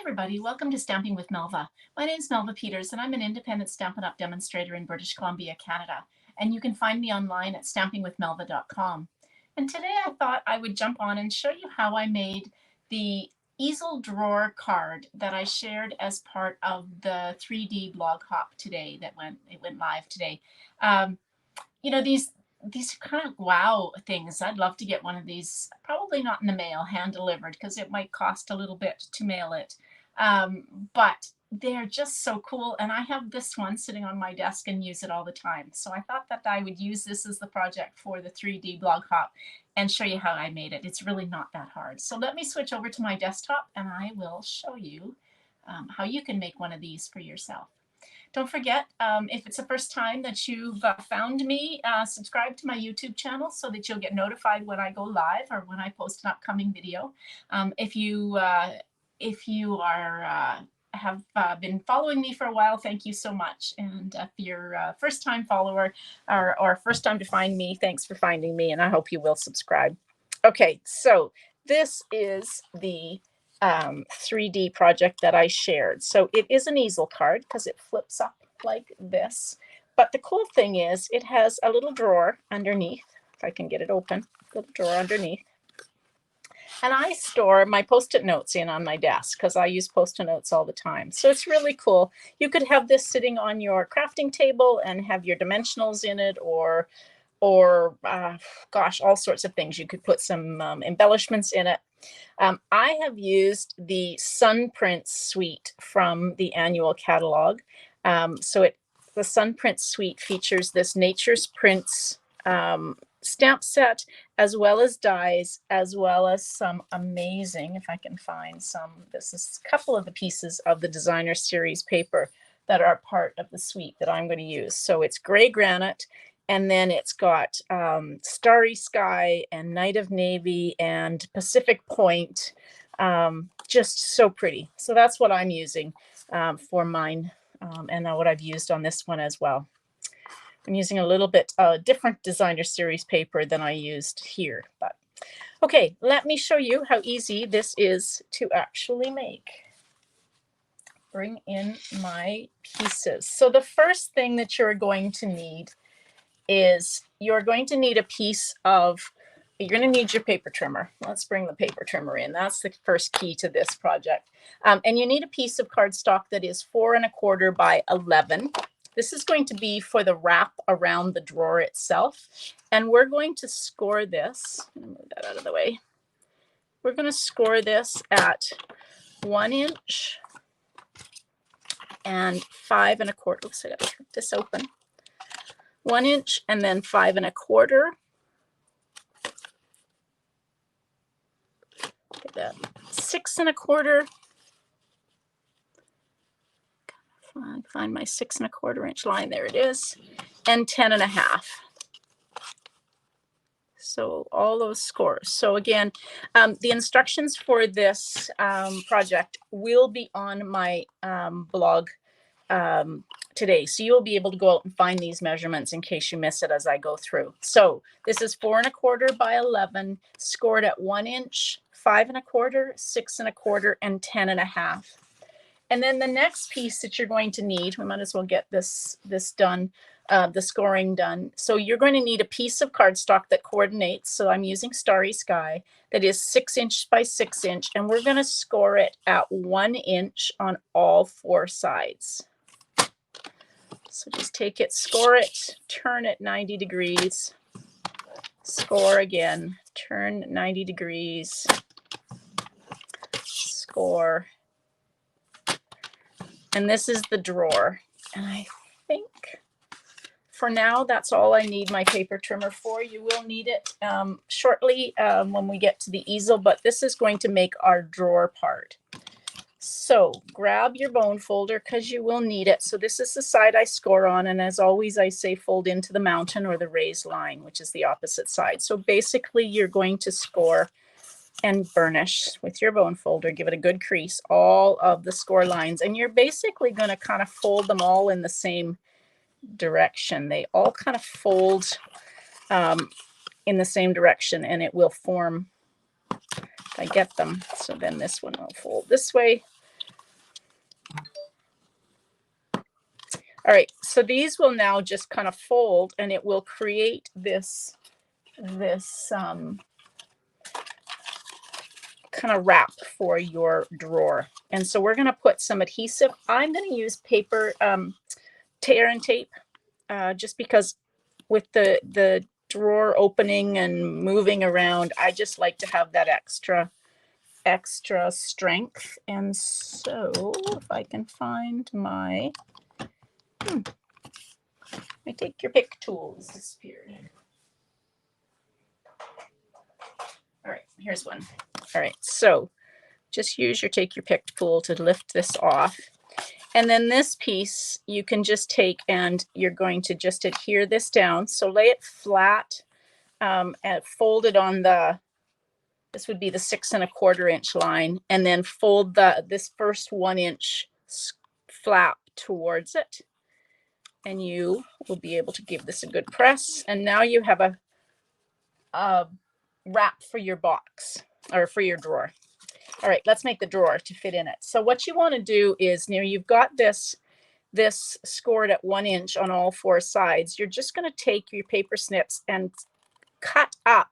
everybody, welcome to Stamping with Melva. My name is Melva Peters and I'm an independent Stampin' Up! Demonstrator in British Columbia, Canada. And you can find me online at stampingwithmelva.com. And today I thought I would jump on and show you how I made the Easel Drawer Card that I shared as part of the 3D blog hop today that went live today. You know, these are kind of wow things. I'd love to get one of these, probably not in the mail, hand delivered, because it might cost a little bit to mail it. But they're just so cool. And I have this one sitting on my desk and use it all the time. So I thought that I would use this as the project for the 3D blog hop and show you how I made it. It's really not that hard. So let me switch over to my desktop and I will show you how you can make one of these for yourself. Don't forget, if it's the first time that you've found me, subscribe to my YouTube channel so that you'll get notified when I go live or when I post an upcoming video. If you have been following me for a while, thank you so much. And if you're a first-time follower or first time to find me, thanks for finding me, and I hope you will subscribe. Okay, so this is the 3D project that I shared. So it is an easel card because it flips up like this. But the cool thing is it has a little drawer underneath. If I can get it open, little drawer underneath. And I store my Post-it notes in on my desk because I use Post-it notes all the time. So it's really cool. You could have this sitting on your crafting table and have your dimensionals in it, or gosh, all sorts of things. You could put some embellishments in it. I have used the Sun Prints suite from the annual catalog. The Sun Prints suite features this Nature's Prints stamp set, as well as dies, as well as some amazing, if I can find some, this is a couple of the pieces of the designer series paper that are part of the suite that I'm going to use. So it's gray granite, and then it's got Starry Sky and Night of Navy and Pacific Point. Just so pretty. So that's what I'm using for mine, and what I've used on this one as well. I'm using a little bit different designer series paper than I used here. But okay, let me show you how easy this is to actually make. Bring in my pieces. So the first thing that you're going to need is you're going to need a piece of, you're going to need your paper trimmer. Let's bring the paper trimmer in. That's the first key to this project. And you need a piece of cardstock that is 4 1/4 by 11. This is going to be for the wrap around the drawer itself. And we're going to score this. I'm going to move that out of the way. We're going to score this at 1 inch and 5 1/4. Oops, I got to rip this open. 1 inch and then 5 1/4. Get that 6 1/4. Find my 6 1/4 inch line. There it is. And 10 1/2. So all those scores. So again, the instructions for this project will be on my blog today. So you'll be able to go out and find these measurements in case you miss it as I go through. So this is 4 1/4 by 11, scored at 1 inch, 5 1/4, 6 1/4, and 10 1/2. And then the next piece that you're going to need, we might as well get this done, the scoring done. So you're going to need a piece of cardstock that coordinates. So I'm using Starry Sky, that is 6 inch by 6 inch, and we're going to score it at 1 inch on all 4 sides. So just take it, score it, turn it 90 degrees, score again, turn 90 degrees, score. And this is the drawer. And I think for now, that's all I need my paper trimmer for. You will need it shortly when we get to the easel, but this is going to make our drawer part. So grab your bone folder because you will need it. So this is the side I score on. And as always, I say fold into the mountain or the raised line, which is the opposite side. So basically, you're going to score and burnish with your bone folder, give it a good crease, all of the score lines. And you're basically going to kind of fold them all in the same direction. They all kind of fold in the same direction, and it will form, if I get them. So then this one will fold this way, All right, so these will now just kind of fold, and it will create this kind of wrap for your drawer. And so we're going to put some adhesive. I'm going to use paper tear and tape, just because with the drawer opening and moving around, I just like to have that extra strength. And so if I can find my take your pick tools disappeared. All right, here's one. All right, so just use your take your pick tool to lift this off. And then this piece you can just take and you're going to just adhere this down. So lay it flat and fold it on this would be the 6 1/4 inch line, and then fold this first 1 inch flap towards it. And you will be able to give this a good press. And now you have a wrap for your box or for your drawer. All right, let's make the drawer to fit in it. So what you want to do is, now you've got this scored at 1 inch on all 4 sides. You're just going to take your paper snips and cut up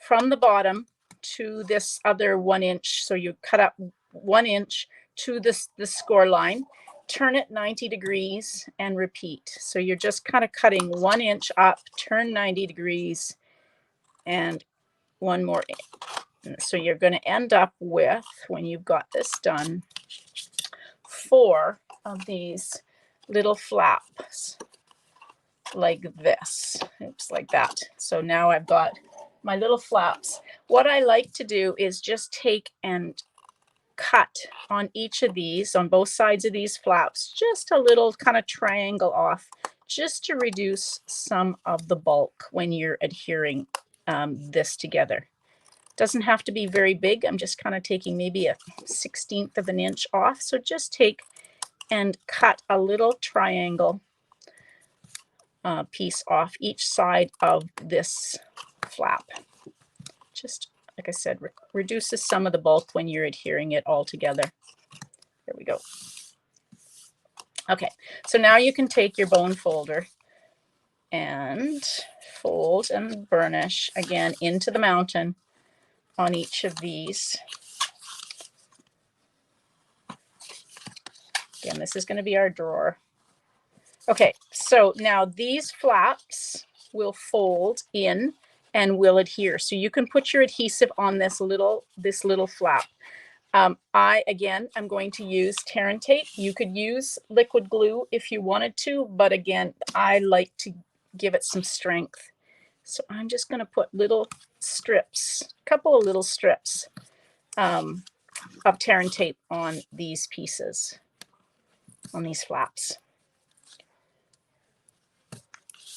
from the bottom to this other 1 inch. So you cut up 1 inch to the score line, turn it 90 degrees and repeat. So you're just kind of cutting 1 inch up, turn 90 degrees, and one more. So you're going to end up with, when you've got this done, 4 of these little flaps like this. Oops, like that. So now I've got my little flaps. What I like to do is just take and cut on each of these, on both sides of these flaps, just a little kind of triangle off, just to reduce some of the bulk when you're adhering this together. Doesn't have to be very big. I'm just kind of taking maybe a 1/16 of an inch off. So just take and cut a little triangle piece off each side of this flap. Just like I said, reduces some of the bulk when you're adhering it all together. There we go. Okay, so now you can take your bone folder and fold and burnish again into the mountain on each of these. Again, this is going to be our drawer. Okay, so now these flaps will fold in and will adhere. So you can put your adhesive on this little flap. I'm going to use tear and tape. You could use liquid glue if you wanted to, but again, I like to give it some strength. So I'm just going to put little strips, a couple of little strips of tear and tape on these pieces, on these flaps.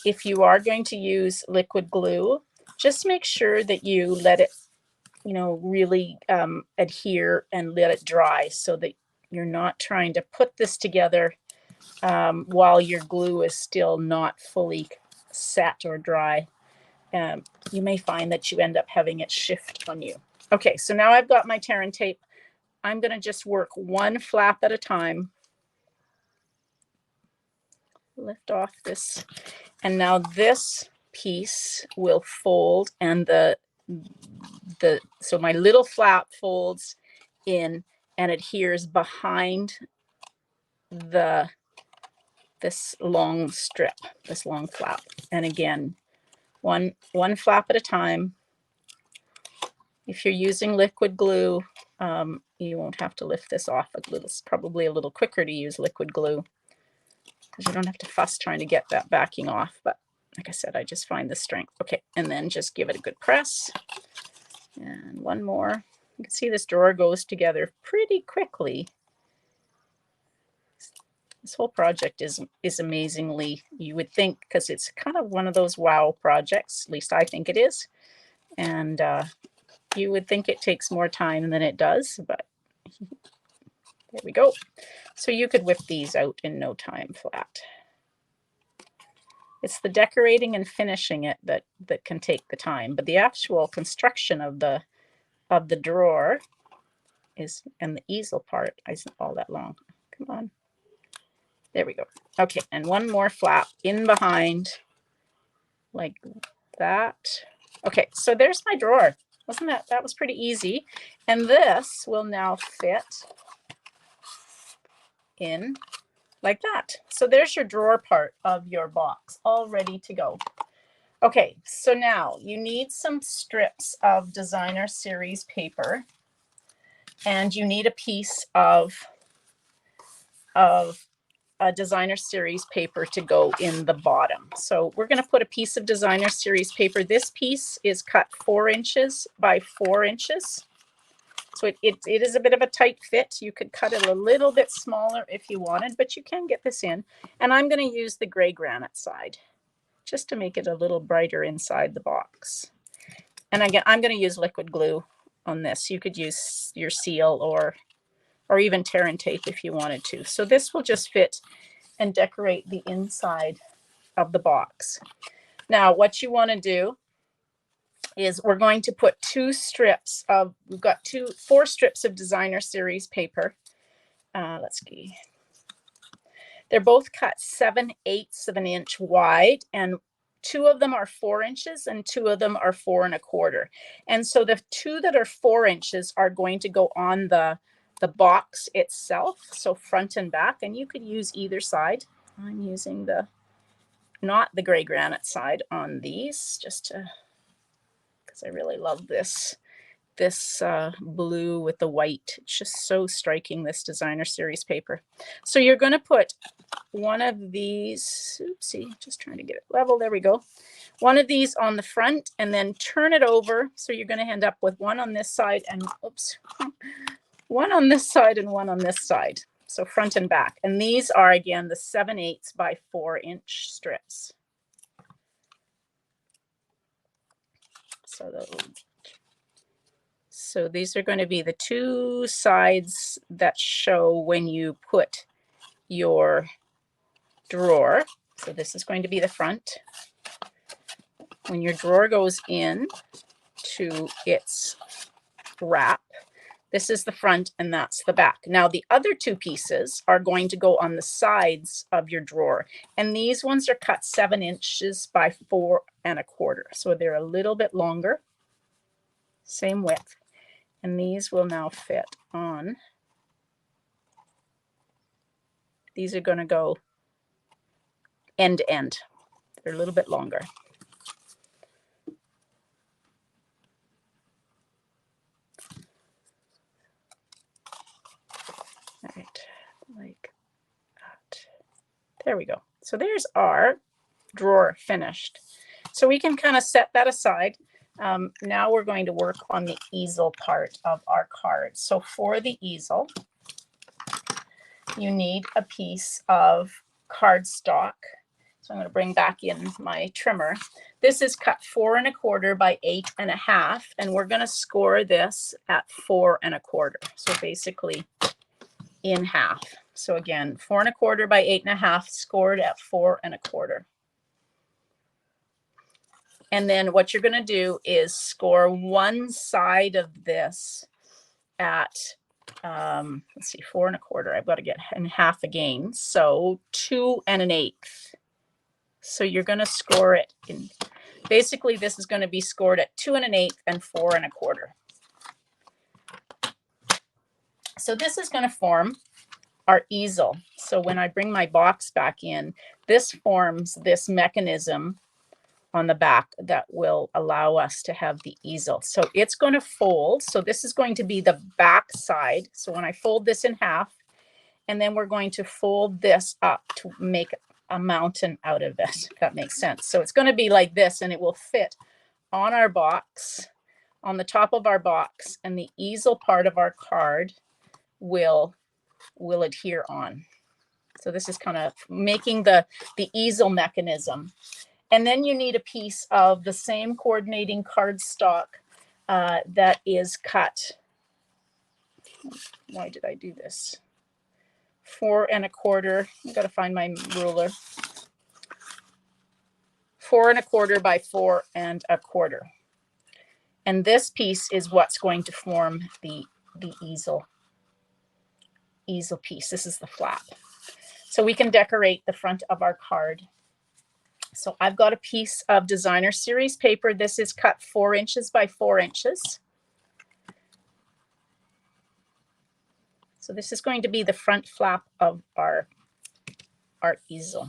If you are going to use liquid glue, just make sure that you let it, really adhere and let it dry, so that you're not trying to put this together while your glue is still not fully set or dry. You may find that you end up having it shift on you. Okay, so now I've got my tear and tape. I'm going to just work one flap at a time. Lift off this, and now this piece will fold, and so my little flap folds in and adheres behind this long strip, this long flap. And again, one flap at a time. If you're using liquid glue, you won't have to lift this off a little. It's probably a little quicker to use liquid glue, because you don't have to fuss trying to get that backing off. But like I said, I just find the strength. Okay, and then just give it a good press. And one more. You can see this drawer goes together pretty quickly. This whole project is amazingly, you would think, because it's kind of one of those wow projects, at least I think it is. And you would think it takes more time than it does, but there we go. So you could whip these out in no time flat. It's the decorating and finishing it that can take the time, but the actual construction of the drawer and the easel part isn't all that long. Come on. There we go. Okay, and one more flap in behind like that. Okay, so there's my drawer. Wasn't that was pretty easy. And this will now fit in like that. So there's your drawer part of your box all ready to go. Okay, so now you need some strips of designer series paper, and you need a piece of a designer series paper to go in the bottom. So we're going to put a piece of designer series paper. This piece is cut 4 inches by 4 inches. So it is a bit of a tight fit. You could cut it a little bit smaller if you wanted, but you can get this in. And I'm going to use the gray granite side just to make it a little brighter inside the box. And again, I'm going to use liquid glue on this. You could use your seal or even tear and tape if you wanted to. So this will just fit and decorate the inside of the box. Now, what you want to do is we're going to put 2 strips of, we've got 4 strips of designer series paper. Let's see. They're both cut 7/8 of an inch wide, and 2 of them are 4 inches and 2 of them are 4 1/4. And so the 2 that are 4 inches are going to go on the box itself, so front and back, and you could use either side. I'm using not the gray granite side on these, just because I really love this blue with the white. It's just so striking, this designer series paper. So you're going to put one of these, oopsie, just trying to get it level, there we go. One of these on the front and then turn it over. So you're going to end up with one on this side and, oops, one on this side and one on this side. So front and back. And these are, again, the 7/8 by 4 inch strips. So these are going to be the 2 sides that show when you put your drawer. So this is going to be the front. When your drawer goes in to its wrap, this is the front and that's the back. Now the other 2 pieces are going to go on the sides of your drawer. And these ones are cut 7 inches by 4 1/4. So they're a little bit longer, same width. And these will now fit on. These are going to go end to end. They're a little bit longer. All right, like that. There we go. So there's our drawer finished. So we can kind of set that aside. Now we're going to work on the easel part of our card. So for the easel, you need a piece of cardstock. So I'm going to bring back in my trimmer. This is cut 4 1/4 by 8 1/2, and we're going to score this at 4 1/4. So basically in half. So again, 4 1/4 by 8 1/2, scored at 4 1/4. And then what you're going to do is score one side of this at, let's see, 4 1/4. I've got to get in half again. So 2 1/8. So you're going to score it in, basically this is going to be scored at 2 1/8 and 4 1/4. So this is going to form our easel. So when I bring my box back in, this forms this mechanism on the back that will allow us to have the easel. So it's going to fold. So this is going to be the back side. So when I fold this in half, and then we're going to fold this up to make a mountain out of it, if that makes sense. So it's going to be like this, and it will fit on our box, on the top of our box, and the easel part of our card will adhere on. So this is kind of making the easel mechanism. And then you need a piece of the same coordinating cardstock that is cut. Why did I do this? 4 1/4. I've got to find my ruler. 4 1/4 by 4 1/4. And this piece is what's going to form the easel piece. This is the flap. So we can decorate the front of our card. So I've got a piece of designer series paper. This is cut 4 inches by 4 inches. So this is going to be the front flap of our easel.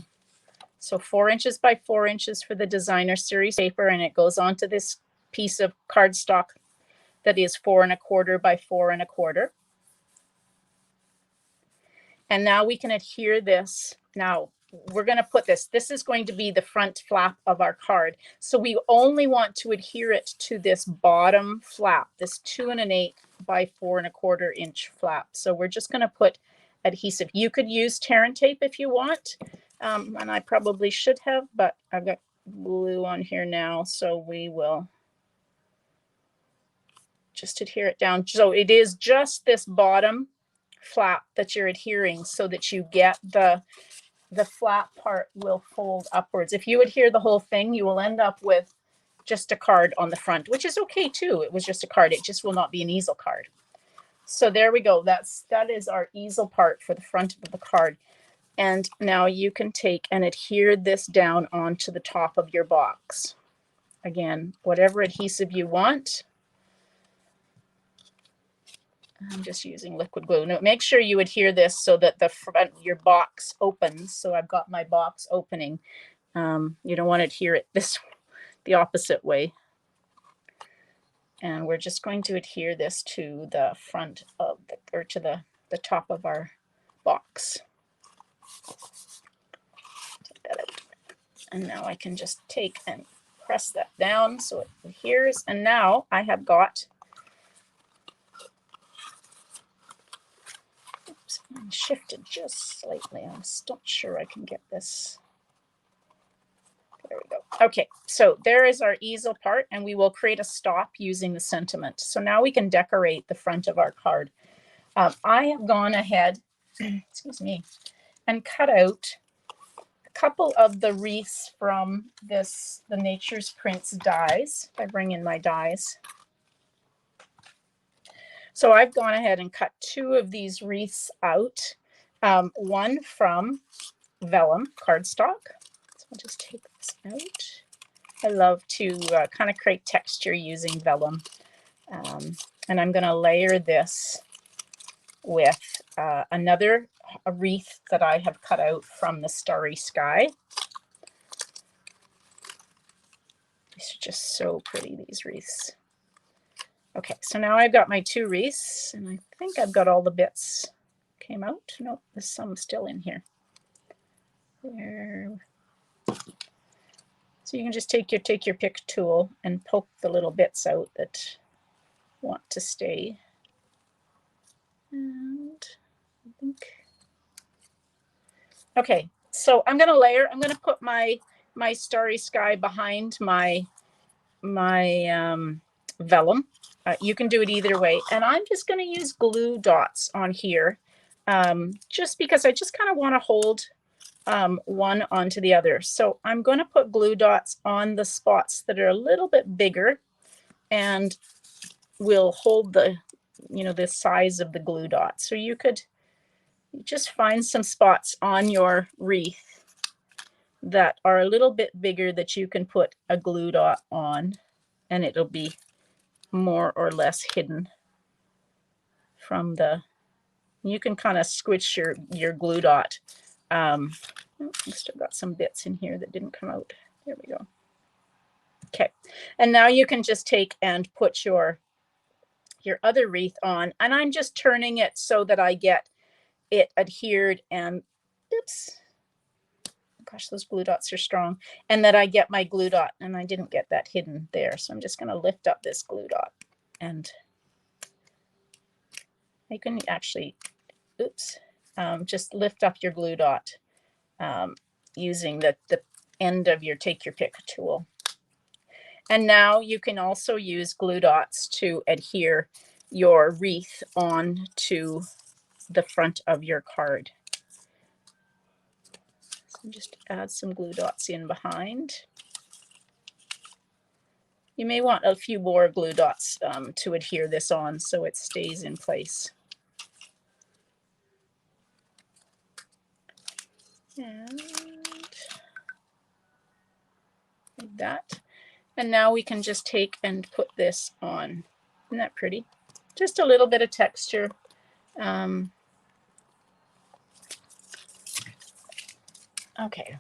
So 4 inches by 4 inches for the designer series paper, and it goes onto this piece of cardstock that is 4 1/4 by 4 1/4. And now we can adhere this. Now we're going to put this is going to be the front flap of our card. So we only want to adhere it to this bottom flap, this 2 1/8 by 4 1/4 inch flap. So we're just going to put adhesive. You could use tear and tape if you want. And I probably should have, but I've got glue on here now. So we will just adhere it down. So it is just this bottom flap that you're adhering so that you get the flap part will fold upwards. If you adhere the whole thing, you will end up with just a card on the front, which is okay too. It was just a card. It just will not be an easel card. So there we go. That is our easel part for the front of the card. And now you can take and adhere this down onto the top of your box. Again, whatever adhesive you want. I'm just using liquid glue. Now, make sure you adhere this so that the front, your box opens. So I've got my box opening. You don't want to adhere it the opposite way. And we're just going to adhere this to the front of or to the top of our box. Take that out. And now I can just take and press that down so it adheres. And now I have got, oops, I'm shifted just slightly. I'm still not sure I can get this. There we go. Okay, so there is our easel part, and we will create a stop using the sentiment. So now we can decorate the front of our card. I have gone ahead, excuse me, and cut out a couple of the wreaths from the Nature's Prints dies. If I bring in my dies. So I've gone ahead and cut 2 of these wreaths out. One from vellum cardstock. I'll just take this out. I love to kind of create texture using vellum. And I'm going to layer this with another wreath that I have cut out from the Starry Sky. These are just so pretty, these wreaths. Okay, so now I've got my 2 wreaths, and I think I've got all the bits came out. Nope, there's some still in here. There. So you can just take your pick tool and poke the little bits out that want to stay. And I think, okay, so I'm going to layer. I'm going to put my Starry Sky behind my vellum. You can do it either way, and I'm just going to use glue dots on here, just because I just kind of want to hold one onto the other. So I'm going to put glue dots on the spots that are a little bit bigger and will hold the size of the glue dot. So you could just find some spots on your wreath that are a little bit bigger that you can put a glue dot on, and it'll be more or less hidden from the, you can kind of squish your glue dot. I've still got some bits in here that didn't come out. There we go. Okay, and now you can just take and put your other wreath on, and I'm just turning it so that I get it adhered, and oops, gosh, those glue dots are strong, and that I get my glue dot, and I didn't get that hidden there. So I'm just going to lift up this glue dot, and you can actually, oops, just lift up your glue dot using the end of your take your pick tool. And now you can also use glue dots to adhere your wreath on to the front of your card. So just add some glue dots in behind. You may want a few more glue dots to adhere this on so it stays in place. And like that. And now we can just take and put this on. Isn't that pretty? Just a little bit of texture. Okay.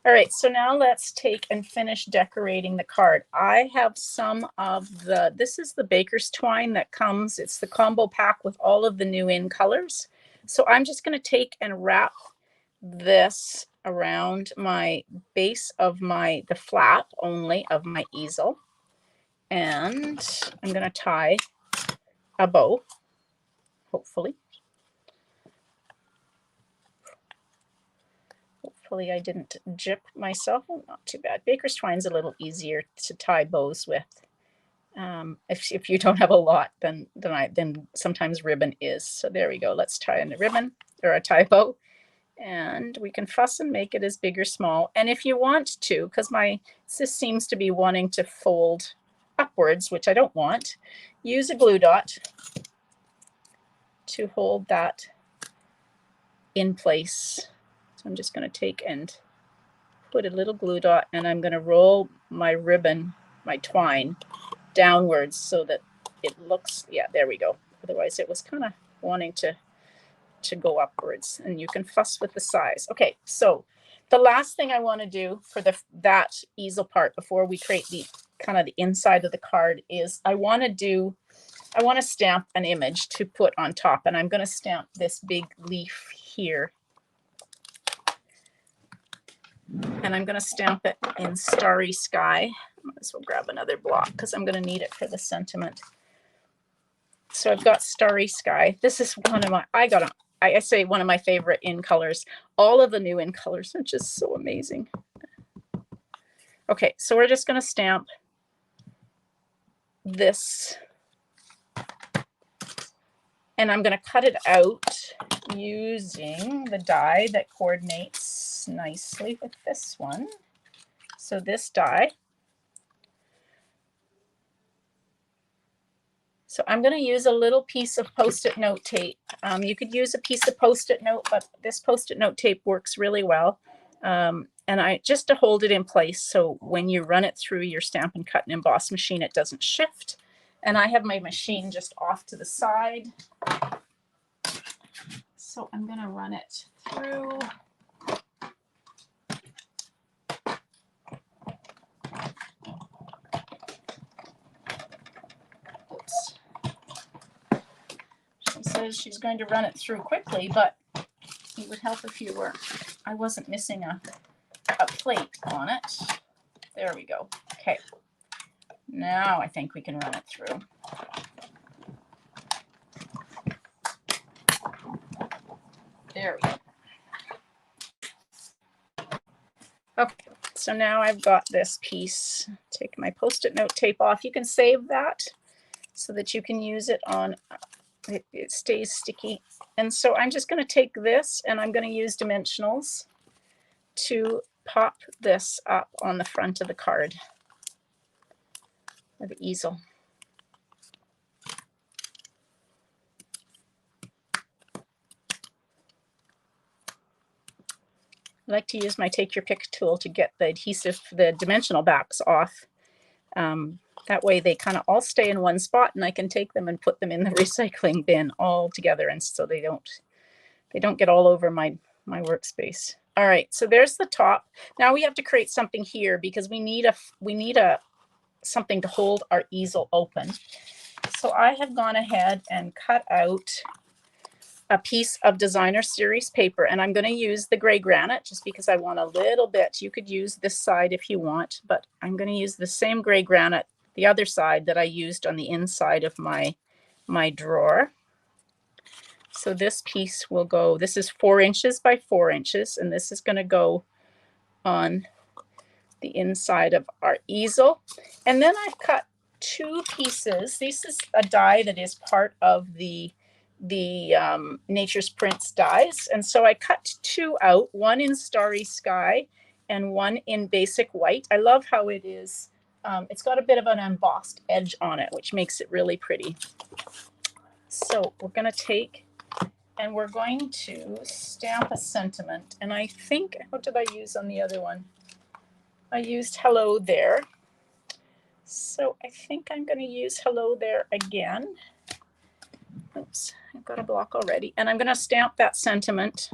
All right, so now let's take and finish decorating the card. I have some of this is the baker's twine that comes, it's the combo pack with all of the new in colors. So I'm just going to take and wrap this around my base of the flat only of my easel. And I'm going to tie a bow, hopefully. Hopefully I didn't jip myself. Oh, not too bad. Baker's twine's a little easier to tie bows with. If you don't have a lot, then sometimes ribbon is. So there we go. Let's tie in a ribbon or a tie bow, and we can fuss and make it as big or small. And if you want to, because this seems to be wanting to fold upwards, which I don't want, use a glue dot to hold that in place. So I'm just going to take and put a little glue dot, and I'm going to roll my ribbon, my twine, downwards so that it looks, yeah, there we go. Otherwise it was kind of wanting to go upwards, and you can fuss with the size. Okay, so the last thing I want to do for that easel part before we create the kind of the inside of the card is I want to stamp an image to put on top, and I'm going to stamp this big leaf here. And I'm going to stamp it in Starry Sky. Might as well grab another block because I'm going to need it for the sentiment. So I've got Starry Sky. This is one of my, I say one of my favorite in colors. All of the new in colors are just so amazing. Okay, so we're just going to stamp this. And I'm going to cut it out using the die that coordinates nicely with this one. So this die. So I'm going to use a little piece of Post-it note tape. You could use a piece of Post-it note, but this Post-it note tape works really well. And just to hold it in place so when you run it through your Stampin' Cut and Emboss machine, it doesn't shift. And I have my machine just off to the side. So I'm going to run it through. Oops. She says she's going to run it through quickly, but it would help if I wasn't missing a plate on it. There we go. Okay. Now I think we can run it through. There we go. Okay, so now I've got this piece. Take my Post-it note tape off. You can save that so that you can use it on, it stays sticky. And so I'm just going to take this and I'm going to use dimensionals to pop this up on the front of the card, or the easel. I like to use my Take Your Pick tool to get the adhesive, the dimensional backs off. That way they kind of all stay in one spot, and I can take them and put them in the recycling bin all together, and so they don't get all over my workspace. All right, so there's the top. Now we have to create something here because we need something to hold our easel open. So I have gone ahead and cut out a piece of designer series paper, and I'm going to use the gray granite just because I want a little bit. You could use this side if you want, but I'm going to use the same gray granite, the other side that I used on the inside of my drawer. So this piece will go, this is 4 inches by 4 inches, and this is going to go on the inside of our easel. And then I've cut 2 pieces. This is a die that is part of the Nature's Prints dies, and so I cut 2 out, one in Starry Sky and one in basic white. I love how it is, it's got a bit of an embossed edge on it, which makes it really pretty. So we're going to take And we're going to stamp a sentiment. And I think, what did I use on the other one? I used hello there. So I think I'm going to use hello there again. Oops, I've got a block already. And I'm going to stamp that sentiment.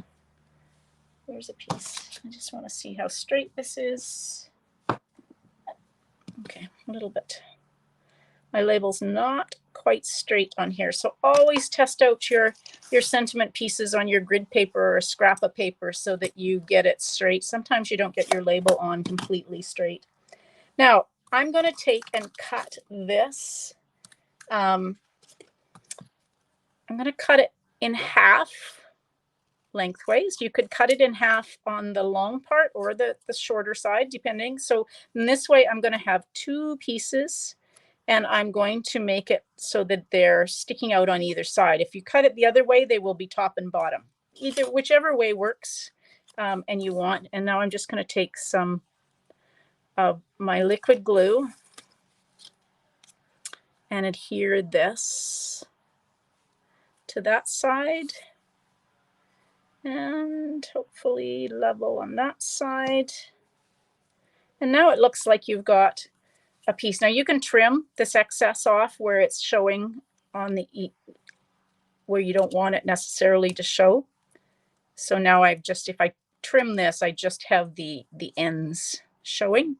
There's a piece. I just want to see how straight this is. Okay, a little bit. My label's not quite straight on here. So always test out your sentiment pieces on your grid paper or a scrap of paper so that you get it straight. Sometimes you don't get your label on completely straight. Now, I'm going to take and cut this. I'm going to cut it in half lengthways. You could cut it in half on the long part or the shorter side, depending. So in this way, I'm going to have two pieces, and I'm going to make it so that they're sticking out on either side. If you cut it the other way, they will be top and bottom. Whichever way works and you want. And now I'm just going to take some of my liquid glue and adhere this to that side. And hopefully level on that side. And now it looks like you've got a piece. Now you can trim this excess off where it's showing on the where you don't want it necessarily to show. So now I've just, if I trim this, I just have the ends showing.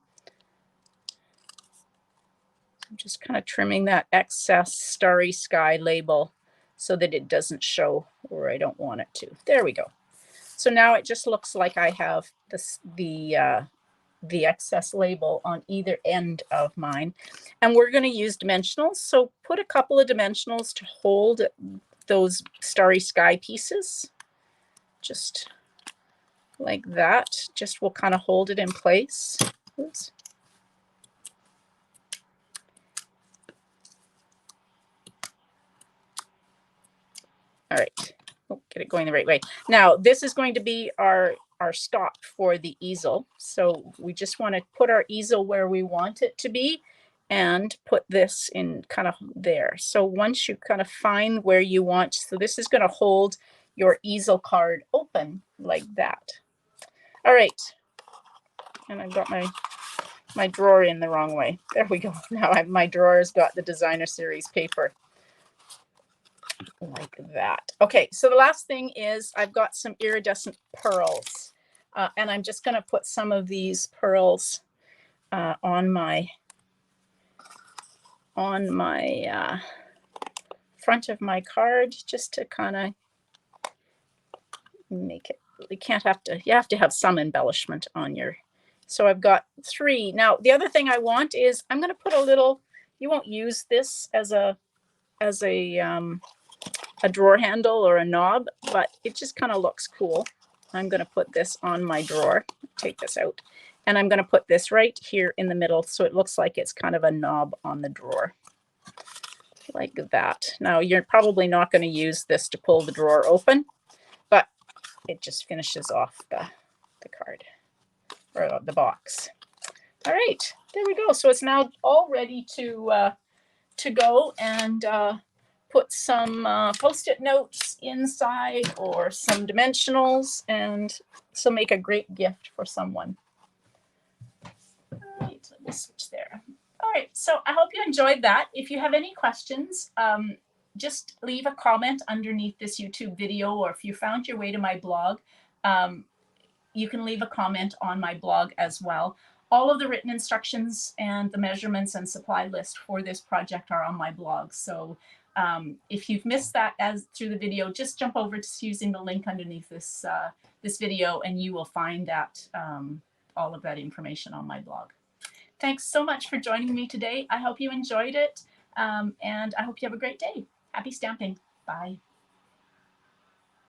I'm just kind of trimming that excess Starry Sky label so that it doesn't show where I don't want it to. There we go. So now it just looks like I have this, the excess label on either end of mine. And we're going to use dimensionals. So put a couple of dimensionals to hold those Starry Sky pieces. Just like that. Just will kind of hold it in place. Oops. All right, oh, get it going the right way. Now, this is going to be our stop for the easel. So we just want to put our easel where we want it to be and put this in kind of there. So once you kind of find where you want, so this is going to hold your easel card open like that. All right, and I've got my drawer in the wrong way. There we go. Now my drawer's got the designer series paper. Like that. Okay, so the last thing is I've got some iridescent pearls, and I'm just going to put some of these pearls on my front of my card, just to kind of make it. You have to have some embellishment on your. So I've got 3. Now the other thing I want is I'm going to put a little. You won't use this as a drawer handle or a knob, but it just kind of looks cool. I'm going to put this on my drawer, take this out, and I'm going to put this right here in the middle so it looks like it's kind of a knob on the drawer, like that. Now you're probably not going to use this to pull the drawer open, but it just finishes off the card or the box. All right, there we go. So it's now all ready to go, and put some Post-it notes inside or some dimensionals, and so make a great gift for someone. All right, let me switch there. All right, so I hope you enjoyed that. If you have any questions, just leave a comment underneath this YouTube video, or if you found your way to my blog, you can leave a comment on my blog as well. All of the written instructions and the measurements and supply list for this project are on my blog. So if you've missed that through the video, just jump over to using the link underneath this video, and you will find that all of that information on my blog. Thanks so much for joining me today. I hope you enjoyed it, and I hope you have a great day. Happy stamping. Bye.